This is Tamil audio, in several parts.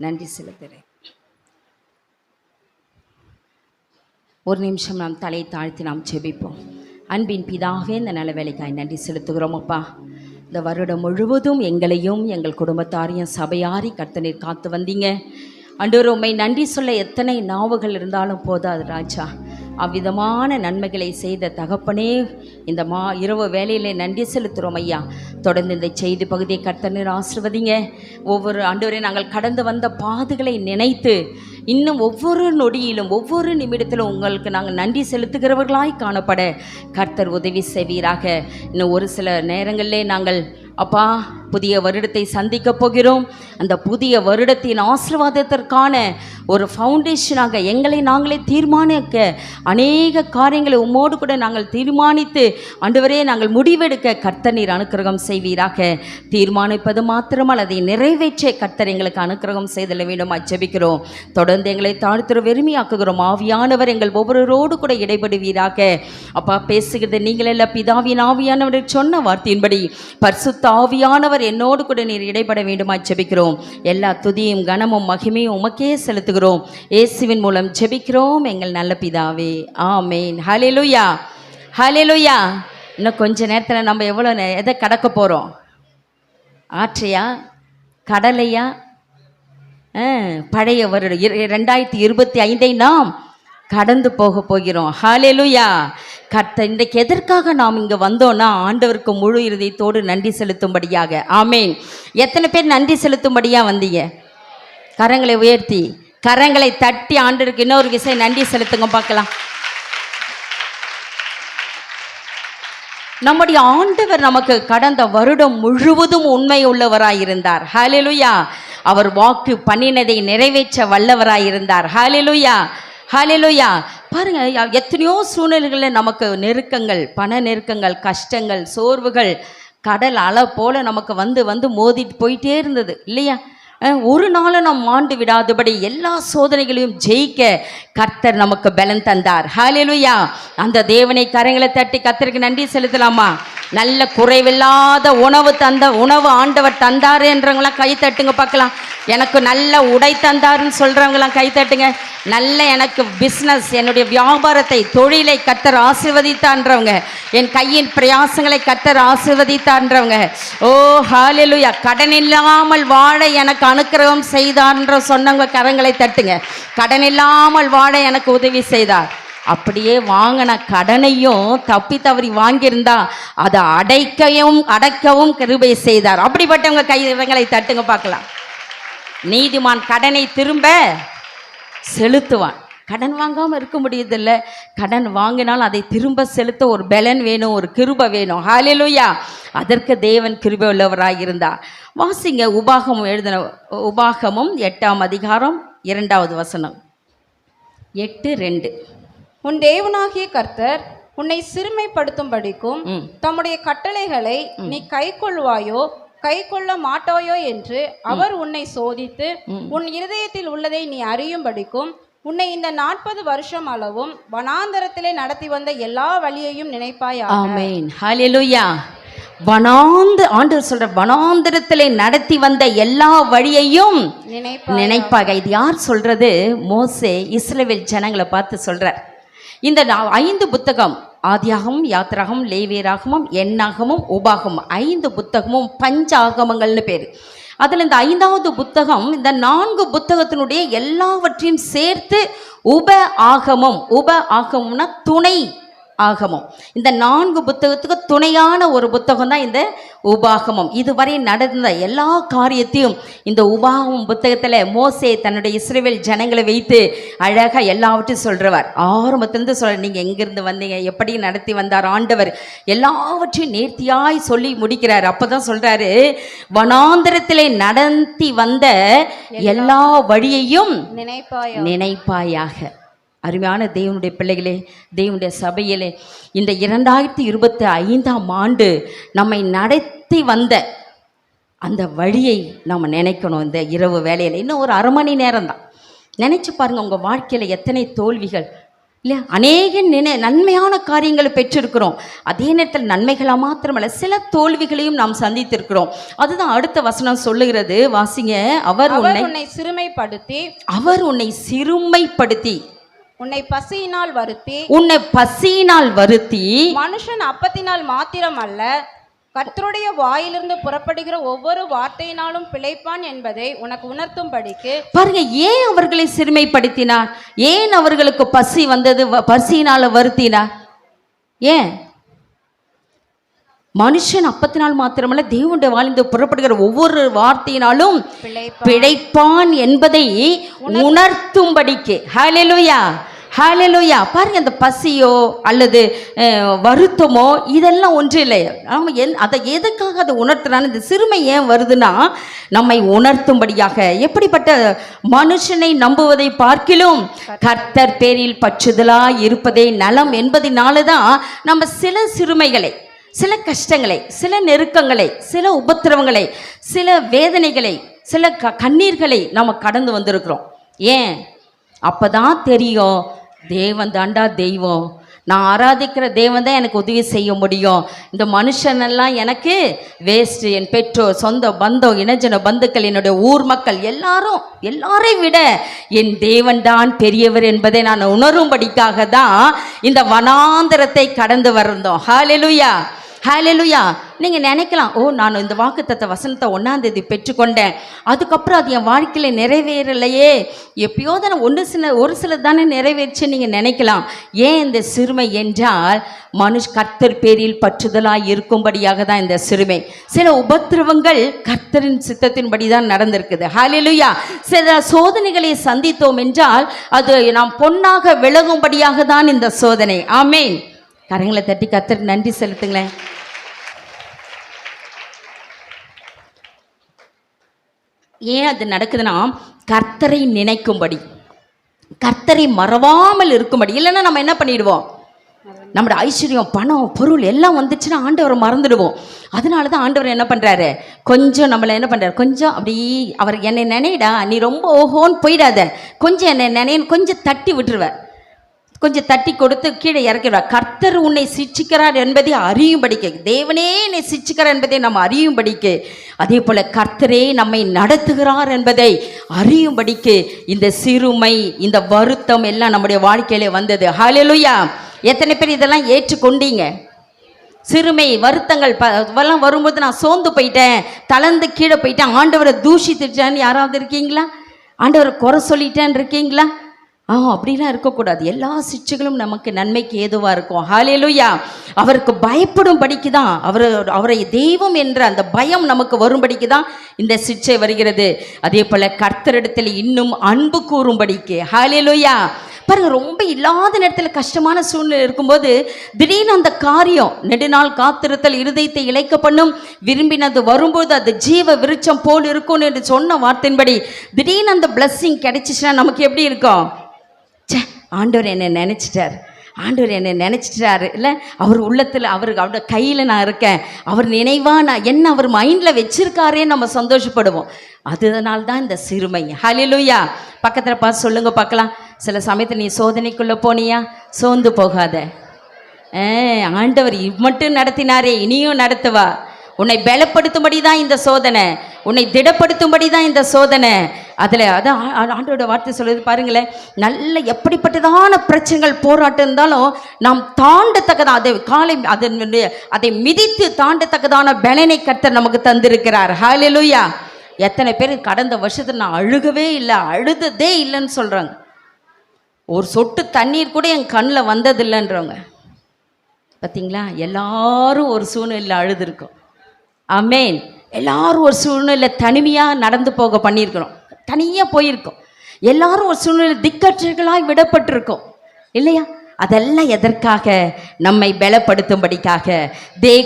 நன்றி செலுத்துகிறேன். ஒரு நிமிஷம் நாம் தலை தாழ்த்தி நாம் ஜெபிப்போம். அன்பின் பிதாவே, இந்த நல்ல வேலைக்காய் நன்றி செலுத்துகிறோம் அப்பா. இந்த வருடம் முழுவதும் எங்களையும் எங்கள் குடும்பத்தாரையும் சபையாரி கர்த்தர் காத்து வந்தீங்க. ஆண்டவரே, உம்மை நன்றி சொல்ல எத்தனை நாவுகள் இருந்தாலும் போதாது ராஜா. அவ்விதமான நன்மைகளை செய்த தகப்பனே, இந்த இரவு வேலையிலே நன்றி செலுத்துகிறோம் ஐயா. தொடர்ந்து இந்த செய்தி பகுதியை கர்த்தர் ஆசீர்வதிங்க. ஒவ்வொரு ஆண்டவரே, நாங்கள் கடந்து வந்த பாதைகளை நினைத்து இன்னும் ஒவ்வொரு நொடியிலும் ஒவ்வொரு நிமிடத்திலும் உங்களுக்கு நாங்கள் நன்றி செலுத்துகிறவர்களாய் காணப்பட கர்த்தர் உதவி செய்வீராக. இன்னும் ஒரு சில நேரங்களிலே நாங்கள் அப்பா புதிய வருடத்தை சந்திக்க போகிறோம். அந்த புதிய வருடத்தின் ஆசீர்வாதத்திற்கான ஒரு ஃபவுண்டேஷனாக எங்களை நாங்களே தீர்மானிக்க அநேக காரியங்களை உம்மோடு கூட நாங்கள் தீர்மானித்து ஆண்டவரே நாங்கள் முடிவெடுக்க கர்த்தர் நீர் அனுக்கிரகம் செய்வீராக. தீர்மானிப்பது மாத்திரமல் அதை நிறைவேற்ற கர்த்தர் எங்களுக்கு அனுக்கிரகம் செய்தல வேண்டும் ஜெபிக்கிறோம். தொடர்ந்து எங்களை தாழ்த்துற வெறுமையாக்குகிறோம். ஆவியானவர் எங்கள் ஒவ்வொருவரோடு கூட இடைபடுவீராக. அப்பா, பேசுகிறது நீங்களெல்லாம் பிதாவின் ஆவியானவர் சொன்ன வார்த்தையின்படி பரிசுத்த ஆவியானவர் என்னோடு கூட நீர் இடைபட வேண்டுமா ஜெபிக்கிறோம். எல்லா துதியும் கனமும் மகிமையும் உமக்கே செலுத்துகிறோம். இயேசுவின் மூலம் ஜெபிக்கிறோம் எங்கள் நல்ல பிதாவே, ஆமேன். ஹல்லேலூயா, ஹல்லேலூயா. இன்னும் கொஞ்ச நேரத்தில் நம்ம எவ்வளோ எதை கடக்க போகிறோம்? ஆற்றையா, கடலையா? பழைய வருடம் 2025 நாம் கடந்து போக போகிறோம். ஹல்லேலூயா. கர்த்தர் இன்றைக்கு எதற்காக நாம் இங்கே வந்தோன்னா ஆண்டவருக்கு முழு இருதயத்தோடு நன்றி செலுத்தும்படியாக. ஆமேன். எத்தனை பேர் நன்றி செலுத்தும்படியாக வந்தீங்க? கரங்களை உயர்த்தி கரங்களை தட்டி ஆண்டவருக்கு இன்னொரு விஷயம் நன்றி செலுத்துங்க பார்க்கலாம். நம்முடைய ஆண்டவர் நமக்கு கடந்த வருடம் முழுவதும் உண்மை உள்ளவராயிருந்தார். ஹல்லேலூயா. அவர் வாக்கு பண்ணினதை நிறைவேற்ற வல்லவராயிருந்தார். ஹல்லேலூயா, ஹல்லேலூயா. பாருங்க, எத்தனையோ சூழ்நிலைகளில் நமக்கு நெருக்கங்கள், பண நெருக்கங்கள், கஷ்டங்கள், சோர்வுகள் கடல் அலை போல நமக்கு வந்து வந்து மோதிட்டு போயிட்டே இருந்தது இல்லையா? ஒரு நாளும் நாம் மாண்டு விடாதபடி எல்லா சோதனைகளையும் ஜெயிக்க கர்த்தர் நமக்கு பலன் தந்தார். ஹல்லேலூயா. அந்த தேவனை கரங்களை தட்டி கர்த்தருக்கு நன்றி செலுத்தலாமா? நல்ல குறைவில்லாத உணவு ஆண்டவர் தந்தார் என்றவங்களாம் கை தட்டுங்க பார்க்கலாம். எனக்கு நல்ல உடை தந்தாருன்னு சொல்கிறவங்களாம் கை தட்டுங்க. நல்ல எனக்கு பிஸ்னஸ், என்னுடைய வியாபாரத்தை, தொழிலை கர்த்தர் ஆசீர்வதித்தான்றவங்க, என் கையின் பிரயாசங்களை கர்த்தர் ஆசீர்வதித்தான்றவங்க, ஓ ஹல்லேலூயா. கடன் இல்லாமல் வாழ எனக்கு அனுக்கிரகம் செய்தார்ன்ற சொன்னவங்க கரங்களை தட்டுங்க. கடன் இல்லாமல் வாழ எனக்கு உதவி செய்தார். அப்படியே வாங்கின கடனையும் தப்பி தவறி வாங்கியிருந்தா அதை அடைக்கவும் கிருபை செய்தார். அப்படிப்பட்டவங்க கைகளை தட்டுங்க பார்க்கலாம். நீதிமான் கடனை திரும்ப செலுத்துவான். கடன் வாங்காமல் இருக்க முடியதில்லை. கடன் வாங்கினால் அதை திரும்ப செலுத்த ஒரு பலன் வேணும், ஒரு கிருபை வேணும். ஹல்லேலூயா. அதற்கு தேவன் கிருபை உள்ளவராக இருந்தார். வாசிங்க உபாகமும் 8ஆம் அதிகாரம் 2வது வசனம். 8:2. உன் தேவனாகிய கர்த்தர் உன்னை சிறுமைப்படுத்தும்படிக்கும் தம்முடைய கட்டளைகளை நீ கைக்கொள்வாயோ கைக்கொள்ள மாட்டாயோ என்று அவர் உன்னை சோதித்து உன் இருதயத்தில் உள்ளதை நீ அறியும்படிக்கும் உன்னை இந்த 40 வருஷம் அளவும் வனாந்தரத்திலே நடத்தி வந்த எல்லா வழியையும் நினைப்பாயாக. ஆமென். ஹல்லேலூயா. ஆண்டவர் சொல்ற வனாந்தரத்திலே நடத்தி வந்த எல்லா வழியையும் நினைப்பாக. இது யார் சொல்றது? மோசே இஸ்ரவேல் ஜனங்களை பார்த்து சொல்றார். இந்த 5 புத்தகம், ஆதியாகமும், யாத்திராகமும், லேவியராகமும், எண்ணாகமும், உபாகமும், 5 புத்தகமும் பஞ்சாகமங்கள்னு பேர். அதில் இந்த 5வது புத்தகம் இந்த 4 புத்தகத்தினுடைய எல்லாவற்றையும் சேர்த்து உப ஆகமம்னா துணை ஆகமம். இந்த 4 புத்தகத்துக்கு துணையான ஒரு புத்தகம் தான் இந்த உபாகமம். இதுவரை நடந்த எல்லா காரியத்தையும் இந்த உபாகமம் புத்தகத்தில் மோசே தன்னுடைய இஸ்ரவேல் ஜனங்களை வைத்து அழகாக எல்லாவற்றையும் சொல்கிறவர். ஆரம்பத்திலிருந்து நீங்கள் எங்கேருந்து வந்தீங்க, எப்படி நடத்தி வந்தார் ஆண்டவர், எல்லாவற்றையும் நேர்த்தியாய் சொல்லி முடிக்கிறார். அப்போ தான் சொல்கிறாரு, வனாந்தரத்திலே நடத்தி வந்த எல்லா வழியையும் நினைப்பாயாக. அருமையான தேவனுடைய பிள்ளைகளே, தேவனுடைய சபையிலே, இந்த 2025ஆம் ஆண்டு நம்மை நடத்தி வந்த அந்த வழியை நாம் நினைக்கணும். இந்த இரவு வேலையில் இன்னும் ஒரு அரை மணி நேரம் தான். நினச்சி பாருங்கள், உங்கள் வாழ்க்கையில் எத்தனை தோல்விகள், இல்லையா? அநேக நன்மையான காரியங்களை பெற்றிருக்கிறோம். அதே நேரத்தில் நன்மைகளாக மாத்திரமல்ல, சில தோல்விகளையும் நாம் சந்தித்திருக்கிறோம். அதுதான் அடுத்த வசனம் சொல்லுகிறது, வாசிங்க. அவர் உன்னை சிறுமைப்படுத்தி, அவர் உன்னை சிறுமைப்படுத்தி, உன்னை பசியினால் வருத்தி, மனுஷன் அப்பத்தினால் மாத்திரம் அல்ல, கர்த்தருடைய வாயிலிருந்து புறப்படுகிற ஒவ்வொரு வார்த்தையினாலும் பிழைப்பான் என்பதை உனக்கு உணர்த்தும்படிக்கு. பாருங்க, ஏன் அவர்களை சிறுமைப்படுத்தினார்? ஏன் அவர்களுக்கு பசி வந்தது? பசியினால வருத்தினார். ஏன்? மனுஷன் அப்பத்தினால் மாத்திரமல்ல, தேவனுடைய வாயிலிருந்து புறப்படுகிற ஒவ்வொரு வார்த்தையினாலும் பிழைப்பான் என்பதை உணர்த்தும்படிக்கு. ஹல்லேலூயா, ஹல்லேலூயா. பாருங்க, அந்த பசியோ அல்லது வருத்தமோ இதெல்லாம் ஒன்றும் இல்லை. நம்ம அதை எதுக்காக அதை உணர்த்துறான்னு, இந்த சிறுமை ஏன் வருதுன்னா நம்மை உணர்த்தும்படியாக. எப்படிப்பட்ட மனுஷனை நம்புவதை பார்க்கிலும் கர்த்தர் பேரில் பற்றுதலாய் இருப்பதே நலம் என்பதினால தான் நம்ம சில சிறுமைகளை, சில கஷ்டங்களை, சில நெருக்கங்களை, சில உபத்திரவங்களை, சில வேதனைகளை, சில கண்ணீர்களை நம்ம கடந்து வந்திருக்கிறோம். ஏன்? அப்பதான் தெரியும், தேவன் தாண்டா தெய்வம், நான் ஆராதிக்கிற தேவன் தான் எனக்கு உதவி செய்ய முடியும். இந்த மனுஷனெல்லாம் எனக்கு வேஸ்ட்டு. என் பெற்றோர், சொந்த பந்தம், இனஜன பந்துக்கள், என்னுடைய ஊர் மக்கள் எல்லாரையும் விட என் தேவன் தான் பெரியவர் என்பதை நான் உணரும்படிக்காக தான் இந்த வனாந்தரத்தை கடந்து வந்தோம். ஹல்லேலூயா, ஹல்லேலூயா. நீங்கள் நினைக்கலாம், ஓ, நான் இந்த வாக்குத்தத்த வசனத்தை 1ஆம் தேதி பெற்றுக்கொண்டேன், அதுக்கப்புறம் அது என் வாழ்க்கையில் நிறைவேறலையே, எப்பயோ தானே ஒரு சில தானே நிறைவேறிச்சு நீங்கள் நினைக்கலாம். ஏன் இந்த சிறுமை என்றால் கர்த்தர் பேரில் பற்றுதலாய் இருக்கும்படியாக தான் இந்த சிறுமை. சில உபத்திரவங்கள் கர்த்தரின் சித்தத்தின்படி தான் நடந்திருக்குது. ஹல்லேலூயா. சில சோதனைகளை சந்தித்தோம் என்றால் அது நாம் பொன்னாக விலகும்படியாக தான் இந்த சோதனை. ஆமேன். கரங்களை தட்டி கர்த்தருக்கு நன்றி செலுத்துங்களேன். ஏன் அது நடக்குதுன்னா, கர்த்தரை நினைக்கும்படி, கர்த்தரை மறவாமல் இருக்கும்படி. இல்லைன்னா நம்ம என்ன பண்ணிடுவோம், நம்மளோட ஐஸ்வர்யம், பணம், பொருள் எல்லாம் வந்துச்சுன்னா ஆண்டவரை மறந்துடுவோம். அதனால தான் ஆண்டவர் என்ன பண்ணுறாரு, கொஞ்சம் நம்மளை என்ன பண்ணுறாரு, கொஞ்சம் அப்படி அவர் என்னை நினைடா, நீ ரொம்ப ஓஹோன்னு போயிடாத, கொஞ்சம் என்னை நினைன்னு கொஞ்சம் தட்டி விட்டுருவேன், கொஞ்சம் தட்டி கொடுத்து கீழே இறக்கிடுவார். கர்த்தர் உன்னை சிட்சிக்கிறார் என்பதை அறியும்படிக்கு, தேவனே என்னை சிட்சிக்கிறார் என்பதை நம்ம அறியும்படிக்கு, அதே போல் கர்த்தரே நம்மை நடத்துகிறார் என்பதை அறியும்படிக்கு இந்த சிறுமை, இந்த வருத்தம் எல்லாம் நம்முடைய வாழ்க்கையிலே வந்தது. ஹல்லேலூயா. எத்தனை பேர் இதெல்லாம் ஏற்றுக்கொண்டீங்க? சிறுமை, வருத்தங்கள் எல்லாம் வரும்போது நான் சோர்ந்து போயிட்டேன், தளர்ந்து கீழே போயிட்டேன், ஆண்டவரை தூஷித்துட்டேன்னு யாராவது இருக்கீங்களா? ஆண்டவரை குறை சொல்லிட்டேன்னு இருக்கீங்களா? அப்படிலாம் இருக்கக்கூடாது. எல்லா சிட்சைகளும் நமக்கு நன்மைக்கு ஏதுவாக இருக்கும். ஹல்லேலூயா. அவருக்கு பயப்படும்படிக்கு தான், அவரை தெய்வம் என்ற அந்த பயம் நமக்கு வரும்படிக்கு தான் இந்த சிட்சை வருகிறது. அதே போல் கர்த்தரிடத்தில் இன்னும் அன்பு கூறும்படிக்கு. ஹல்லேலூயா. பாருங்கள், ரொம்ப இல்லாத நேரத்தில் கஷ்டமான சூழ்நிலை இருக்கும்போது திடீர்னு அந்த காரியம், நெடுநாள் காத்திருத்தல் இருதயத்தை இழைக்க பண்ணும், விரும்பினது வரும்போது அது ஜீவ விருட்சம் போல் இருக்கும் என்று சொன்ன வார்த்தையின்படி திடீர்னு அந்த பிளஸ்ஸிங் கிடைச்சிச்சுன்னா நமக்கு எப்படி இருக்கும்? ஆண்டவர் என்னை நினச்சிட்டார், ஆண்டவர் என்னை நினச்சிட்டாரு, இல்லை அவர் உள்ளத்தில், அவரோட கையில் நான் இருக்கேன், அவர் நினைவாக நான் என்ன அவர் மைண்டில் வச்சிருக்காரே நம்ம சந்தோஷப்படுவோம். அதனால தான் இந்த சிறுமை. ஹல்லேலூயா. பக்கத்தில் பார்த்து சொல்லுங்க பார்க்கலாம். சில சமயத்தில் நீ சோதனைக்குள்ளே போனியா, சோர்ந்து போகாத, ஆண்டவர் மட்டும் நடத்தினாரே இனியும் நடத்துவா. உன்னை பலப்படுத்தும்படி தான் இந்த சோதனை, உன்னை திடப்படுத்தும்படி தான் இந்த சோதனை. அதில் அதான் ஆண்டோட வார்த்தை சொல்லுது பாருங்களேன். நல்ல எப்படிப்பட்டதான பிரச்சனைகள், போராட்டம் இருந்தாலும் நாம் தாண்டத்தக்கதான், அதை மிதித்து தாண்டத்தக்கதான பலனை கர்த்தர் நமக்கு தந்திருக்கிறார். ஹல்லேலூயா. எத்தனை பேர் கடந்த வருஷத்தில் நான் அழுகவே இல்லை, அழுததே இல்லைன்னு சொல்கிறாங்க. ஒரு சொட்டு தண்ணீர் கூட என் கண்ணில் வந்ததில்லைன்றவங்க பார்த்தீங்களா? எல்லாரும் ஒரு சூழ்நிலையில் அழுதுருக்கோம். ஆமேன். எல்லாரும் ஒரு சூழ்நிலை தனிமையாக நடந்து போக பண்ணியிருக்கிறோம், தனியாக போயிருக்கோம். எல்லாரும் ஒரு சூழ்நிலை திக்கற்றர்களாய் விடப்பட்டிருக்கோம் இல்லையா? அதெல்லாம் எதற்காக? நம்மை பலப்படுத்தும்படிக்காக,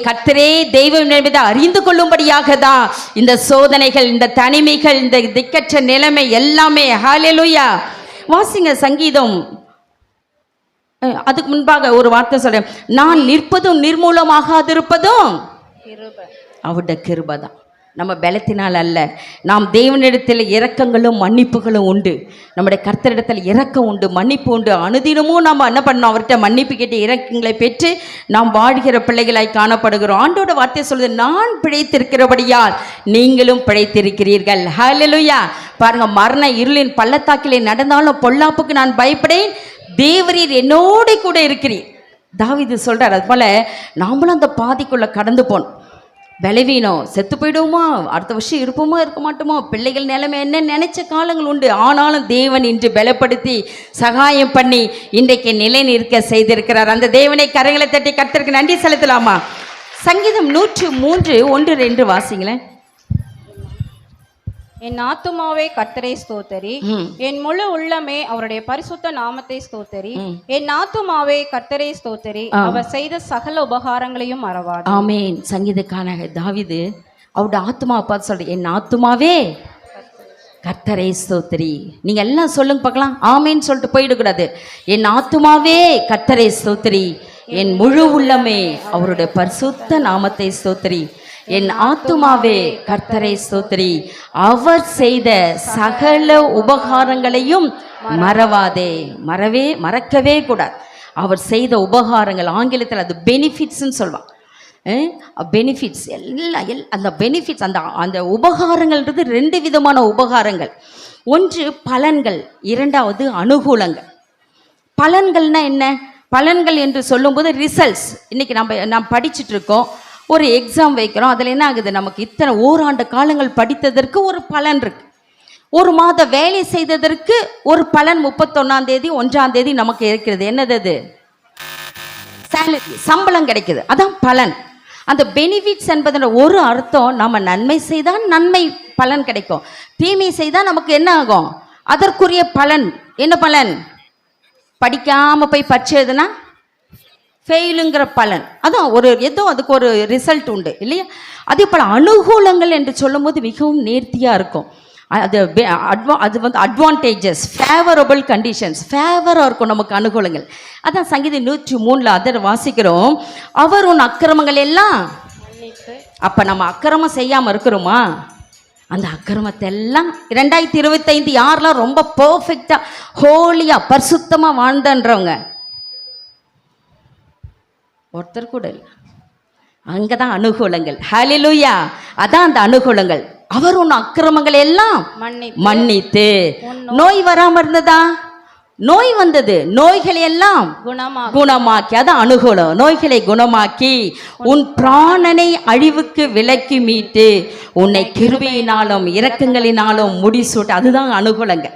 கர்த்தரே தெய்வம் என்பதை அறிந்து கொள்ளும்படியாக தான் இந்த சோதனைகள், இந்த தனிமைகள், இந்த திக்கற்ற நிலைமை எல்லாமே. ஹல்லேலூயா. வாசிங்க சங்கீதம். அதுக்கு முன்பாக ஒரு வார்த்தை சொல்றேன். நான் நிற்பதும் நிர்மூலமாகாதிருப்பதும் அவருடைய கிருபை தான். நம்ம பலத்தினால் அல்ல. நாம் தேவனிடத்தில் இரக்கங்களும் மன்னிப்புகளும் உண்டு. நம்முடைய கர்த்தரிடத்தில் இரக்கம் உண்டு, மன்னிப்பு உண்டு. அனுதினமும் நாம் என்ன பண்ணோம்? அவர்கிட்ட மன்னிப்பு கேட்டு இரக்கங்களை பெற்று நாம் வாழ்கிற பிள்ளைகளாய் காணப்படுகிறோம். ஆண்டோட வார்த்தை சொல்லுது, நான் பிழைத்திருக்கிறபடியால் நீங்களும் பிழைத்திருக்கிறீர்கள். ஹல்லேலூயா. பாருங்க, மரண இருளின் பள்ளத்தாக்கிலே நடந்தாலும் பொல்லாப்புக்கு நான் பயப்படேன், தேவரீர் என்னோட கூட இருக்கிறீர். தாவீது சொல்றார். அது போல நாமளும் அந்த பாதிக்குள்ள கடந்து போனோம். பலவீனம், செத்து போயிடுவோமா, அடுத்த வருஷம் இருப்போமா இருக்க மாட்டோமோ, பிள்ளைகள் நிலைமை என்ன நினைச்ச காலங்கள் உண்டு. ஆனாலும் தேவன் இன்று பலப்படுத்தி சகாயம் பண்ணி இன்றைக்கு நிலை நிற்க செய்திருக்கிறார். அந்த தேவனை கரங்களை தட்டி கர்த்தருக்கு நன்றி செலுத்தலாமா? சங்கீதம் 103:1-2 வாசிங்களேன். என் ஆத்துமாவே கர்த்தரை ஸ்தோத்தரி, என் முழு உள்ளமே அவருடைய பரிசுத்த நாமத்தை ஸ்தோத்தரி. என் ஆத்துமாவே கர்த்தரை ஸ்தோத்தரி, அவர் செய்த சகல உபகாரங்களையும் மறவாது. ஆமேன். சங்கீதக்கான தாவீது அவருடைய ஆத்துமாவை பார்த்து சொல்ற, என் ஆத்துமாவே கர்த்தரை ஸ்தோத்திரி. நீங்க எல்லாம் சொல்லுங்க பார்க்கலாம். ஆமேன்னு சொல்லிட்டு போயிடக்கூடாது. என் ஆத்துமாவே கர்த்தரை ஸ்தோத்திரி, என் முழு உள்ளமே அவருடைய பரிசுத்த நாமத்தை ஸ்தோத்திரி. என் ஆத்துமாவே கர்த்தரை ஸ்தோத்திரி, அவர் செய்த சகல உபகாரங்களையும் மறவாதே. மறக்கவே கூடாது. அவர் செய்த உபகாரங்கள், ஆங்கிலத்தில் அது பெனிஃபிட்ஸ்ன்னு சொல்லுவாங்க. பெனிஃபிட்ஸ் அந்த பெனிஃபிட்ஸ், அந்த உபகாரங்கள்ன்றது 2 விதமான உபகாரங்கள். ஒன்று பலன்கள், இரண்டாவது அனுகூலங்கள். பலன்கள்னா என்ன? பலன்கள் என்று சொல்லும்போது ரிசல்ட்ஸ். இன்னைக்கு நாம் படிச்சுட்டு இருக்கோம், ஒரு எக்ஸாம் வைக்கிறோம். அதில் என்ன ஆகுது? நமக்கு இத்தனை ஓராண்டு காலங்கள் படித்ததற்கு ஒரு பலன் இருக்கு. ஒரு மாத வேலை செய்ததற்கு ஒரு பலன் 31ஆம் தேதி 1ஆம் தேதி நமக்கு இருக்கிறது. என்னது அது? சேலரி, சம்பளம் கிடைக்குது. அதான் பலன். அந்த பெனிஃபிட்ஸ் என்பதோட ஒரு அர்த்தம், நம்ம நன்மை செய்தால் நன்மை பலன் கிடைக்கும், தீமை செய்தால் நமக்கு என்ன ஆகும்? அதற்குரிய பலன். என்ன பலன்? படிக்காமல் போய் பரீட்சை எழுதுனா ஃபெயிலுங்கிற பலன். அதான் ஏதோ அதுக்கு ஒரு ரிசல்ட் உண்டு இல்லையா? அதே போல் அனுகூலங்கள் என்று சொல்லும்போது மிகவும் நேர்த்தியாக இருக்கும். அது அட்வான்டேஜஸ், ஃபேவரபிள் கண்டிஷன்ஸ், ஃபேவராக இருக்கும் நமக்கு அனுகூலங்கள். அதான் சங்கீதம் 103 அதை வாசிக்கிறோம். அவர் உன் அக்கிரமங்கள் எல்லாம். அப்போ நம்ம அக்கிரமம் செய்யாமல் இருக்கிறோமா? அந்த அக்கிரமத்தை எல்லாம் 2025 யாரெல்லாம் ரொம்ப பர்ஃபெக்டாக ஹோலியாக பரிசுத்தமாக வாழ்ந்தன்றவங்க ஒருத்தர் கூட இல்லை. அங்கே தான் அனுகூலங்கள். ஹல்லேலூயா. அதான் அந்த அனுகூலங்கள். அவர் உன் அக்கிரமங்களை எல்லாம் மன்னித்து. நோய் வராமல் இருந்ததா? நோய் வந்தது, நோய்களை எல்லாம் குணமாக்கி. அதான் அனுகூலம். நோய்களை குணமாக்கி உன் பிராணனை அழிவுக்கு விலக்கி மீட்டு உன்னை கிருபையினாலும் இரக்கங்களினாலும் முடிசூட்டு. அதுதான் அனுகூலங்கள்.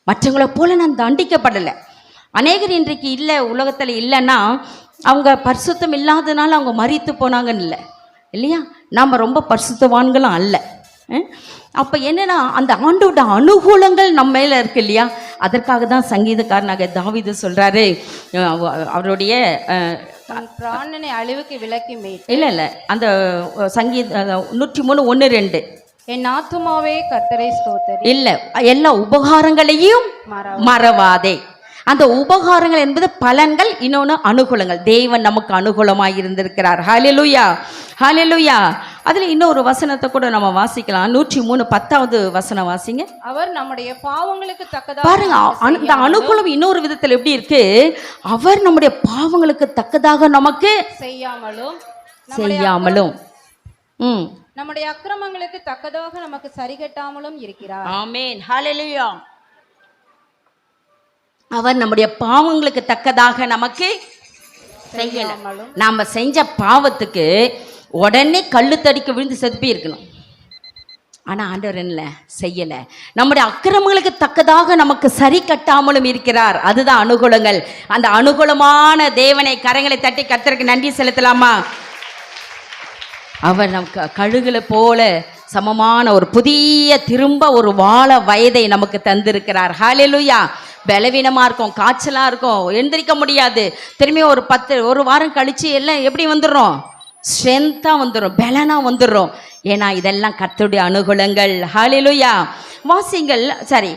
மற்றவங்களை போல நான் தண்டிக்கப்படலை. அநேகர் இன்றைக்கு இல்லை, உலகத்தில் இல்லைன்னா அவங்க பரிசுத்தம் இல்லாதனால அவங்க மரித்து போனாங்கன்னு இல்லை இல்லையா? நாம் ரொம்ப பரிசுத்தவான்களும் அல்ல. அப்போ என்னென்னா அந்த ஆண்டோட அனுகூலங்கள் நம்ம மேலே இருக்கு இல்லையா? அதற்காக தான் சங்கீதக்காரனாக தாவீது சொல்கிறாரு, அவருடைய பிராணனை அழிவுக்கு விலக்கி மீட்டு. இல்லை அந்த சங்கீத 103:1-2 என் ஆத்துமாவே கர்த்தரை ஸ்தோத்திரி. இல்லை, எல்லா உபகாரங்களையும் மறவாதே. அந்த உபகாரங்கள் என்பது பலன்கள், இன்னொன்று அனுகூலங்கள். தேவன் நமக்கு அனுகூலமாக இருந்திருக்கிறார். ஹல்லேலூயா, ஹல்லேலூயா. அதில் இன்னொரு வசனத்தை கூட நம்ம வாசிக்கலாம். 103:10 வசனம் வாசிங்க. அவர் நம்முடைய பாவங்களுக்கு தக்கதாக. பாருங்க, அந்த அனுகூலம் இன்னொரு விதத்தில் எப்படி இருக்கு? அவர் நம்முடைய பாவங்களுக்கு தக்கதாக நமக்கு செய்யாமலும் நம்முடைய அக்கிரமங்களுக்கு தக்கதாக நமக்கு சரிகட்டாமலும் இருக்கிறார். ஆமென், ஹல்லேலூயா. அவர் நம்முடைய பாவங்களுக்கு தக்கதாக நமக்கு செய்யலாம். நாம் செஞ்ச பாவத்துக்கு உடனே கல்லு தடிக்க விழுந்து செத்துப்பி இருக்கணும். ஆனால் ஆண்டவர் என்ன செய்யலை? நம்முடைய அக்கிரமங்களுக்கு தக்கதாக நமக்கு சரி கட்டாமலும் இருக்கிறார். அதுதான் அனுகூலங்கள். அந்த அனுகூலமான தேவனை கரங்களை தட்டி கர்த்தருக்கு நன்றி செலுத்தலாமா? அவர் நமக்கு கழுகுல போல சமமான ஒரு புதிய திரும்ப ஒரு வாழ வயதை நமக்கு தந்திருக்கிறார். ஹல்லேலூயா. பலவீனமாக இருக்கும், காய்ச்சலாக இருக்கும், எழுந்திரிக்க முடியாது. திரும்பி ஒரு வாரம் கழித்து எல்லாம் எப்படி வந்துடுறோம்? ஸ்ட்ரென்த்தாக வந்துடும், பலனாக வந்துடுறோம். ஏன்னா இதெல்லாம் கர்த்தருடைய அனுகூலங்கள். ஹல்லேலூயா. வாசிங்கள். சரி,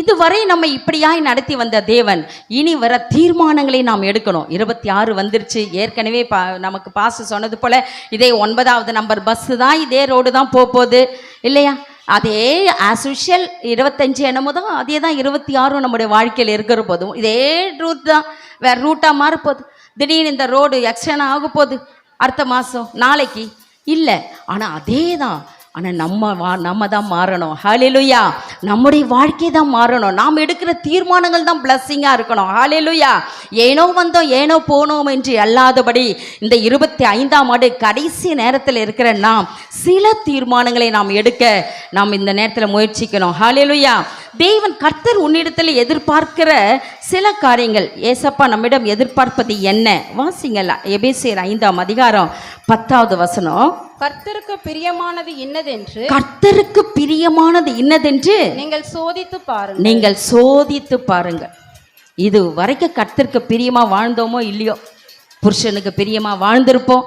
இதுவரை நம்ம இப்படியாய் நடத்தி வந்த தேவன் இனி வர தீர்மானங்களை நாம் எடுக்கணும். 26 வந்துருச்சு. ஏற்கனவே நமக்கு பாஸ் சொன்னது போல் இதே 9வது நம்பர் பஸ்ஸு தான், இதே ரோடு தான் போகுது இல்லையா? அதே ஆஸ் யூஷுவல் 25 என்னமோ தான், அதே தான் 26 நம்முடைய வாழ்க்கையில் இருக்கிற போதும் இதே ரூட் தான், வேறு ரூட்டாக மாறப்போகுது. திடீர்னு இந்த ரோடு எக்ஸ்டெண்ட் ஆக போகுது அடுத்த மாதம், நாளைக்கு இல்லை. ஆனால் அதே தான். ஆனால் நம்ம தான் மாறணும். ஹல்லேலூயா. நம்முடைய வாழ்க்கை தான் மாறணும். நாம் எடுக்கிற தீர்மானங்கள் தான் பிளஸ்ஸிங்காக இருக்கணும். ஹல்லேலூயா. ஏனோ வந்தோம் ஏனோ போனோம் என்று அல்லாதபடி இந்த 25ஆம் ஆண்டு கடைசி நேரத்தில் இருக்கிற நாம் சில தீர்மானங்களை நாம் எடுக்க நாம் இந்த நேரத்தில் முயற்சிக்கணும். ஹல்லேலூயா. தேவன் கர்த்தர் உன்னிடத்தில் எதிர்பார்க்கிற சில காரியங்கள், ஏசப்பா நம்மிடம் எதிர்பார்ப்பது என்ன? வாசிங்கள். எபேசியர் 5ஆம் அதிகாரம் 10வது வசனம். கர்த்தருக்கு பிரியமானது இன்னதென்று, கர்த்தருக்கு பிரியமானது இன்னதென்று நீங்கள் சோதித்து பாருங்கள். நீங்கள் சோதித்து பாருங்கள். இது வரைக்கும் கர்த்தருக்கு பிரியமா வாழ்ந்தோமோ இல்லையோ, புருஷனுக்கு பிரியமா வாழ்ந்திருப்போம்,